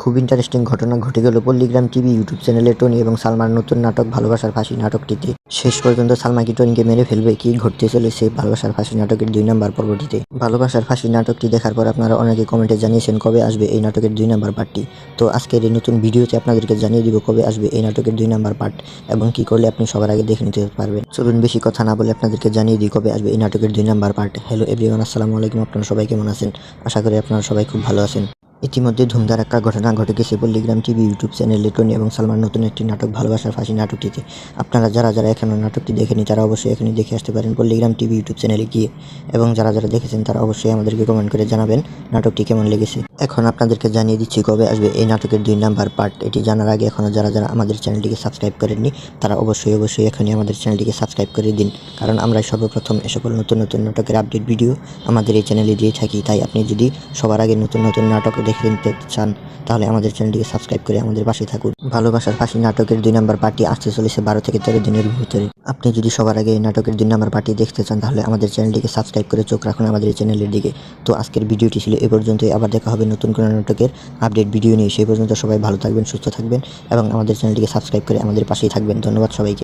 খুব ইন্টারেস্টিং ঘটনা ঘটে গেল পল্লীগ্রাম টিভি ইউটিউব চ্যানেলে টনি এবং সালমার নতুন নাটক ভালোবাসার ফাঁসি নাটকটিতে। শেষ পর্যন্ত সালমা কি টনিকে মেরে ফেলবে? কি ঘটতে চলেছে ভালোবাসার ফাঁসি নাটকের 2 নম্বর পর্বটিতে? ভালোবাসার ফাঁসি নাটকটি দেখার পর আপনারা অনেকে কমেন্টে জানিয়েছেন কবে আসবে এই নাটকের 2 নম্বর পার্টটি। তো আজকের এই নতুন ভিডিওতে আপনাদেরকে জানিয়ে দিব কবে আসবে এই নাটকের 2 নম্বর পার্ট এবং কি করলে আপনি সবার আগে দেখে নিতে পারবেন। চলুন বেশি কথা না বলে আপনাদেরকে জানিয়ে দিই কবে আসবে এই নাটকের 2 নম্বর পার্ট। হ্যালো এভরিওয়ান, আসসালামু আলাইকুম। আপনারা সবাই কেমন আছেন? আশা করি আপনারা সবাই খুব ভালো আছেন। ইতিমধ্যে ধুমধারাক্কা ঘটনা ঘটে গেছে পল্লীগ্রাম টিভি ইউটিউব চ্যানেলে টনি এবং সালমার নতুন একটি নাটক ভালোবাসার ফাঁসি নাটকটিতে। আপনারা যারা এখনও নাটকটি দেখেনি তারা অবশ্যই এখনই দেখে আসতে পারেন পল্লীগ্রাম টিভি ইউটিউব চ্যানেলে গিয়ে, এবং যারা দেখেছেন তারা অবশ্যই আমাদেরকে কমেন্ট করে জানাবেন নাটকটি কেমন লেগেছে। এখন আপনাদেরকে জানিয়ে দিচ্ছি কবে আসবে এই নাটকের 2 নম্বর পার্ট। এটি জানার আগে এখনও যারা আমাদের চ্যানেলটিকে সাবস্ক্রাইব করেননি তারা অবশ্যই এখনই আমাদের চ্যানেলটিকে সাবস্ক্রাইব করে দিন, কারণ আমরা সর্বপ্রথম এ সকল নতুন নাটকের আপডেট ভিডিও আমাদের এই চ্যানেলে দিয়ে থাকি। তাই আপনি যদি সবার আগে নতুন নাটক দেখে নিতে চান তাহলে আমাদের চ্যানেলটিকে সাবস্ক্রাইব করে আমাদের পাশে থাকুন। ভালোবাসার ফাঁসি নাটকের 2 নম্বর পার্টি আসতে চলেছে 12 থেকে 13 দিনের ভিতরে। আপনি যদি সবার আগে এই নাটকের 2 নম্বর পার্টি দেখতে চান তাহলে আমাদের চ্যানেলটিকে সাবস্ক্রাইব করে চোখ রাখুন আমাদের এই চ্যানেলের দিকে। তো আজকের ভিডিওটি ছিল এ পর্যন্তই। আবার দেখা হবে নতুন কোনো নাটকের আপডেট ভিডিও নিয়ে। সেই পর্যন্ত সবাই ভালো থাকবেন, সুস্থ থাকবেন এবং আমাদের চ্যানেলটিকে সাবস্ক্রাইব করে আমাদের পাশেই থাকবেন। ধন্যবাদ সবাইকে।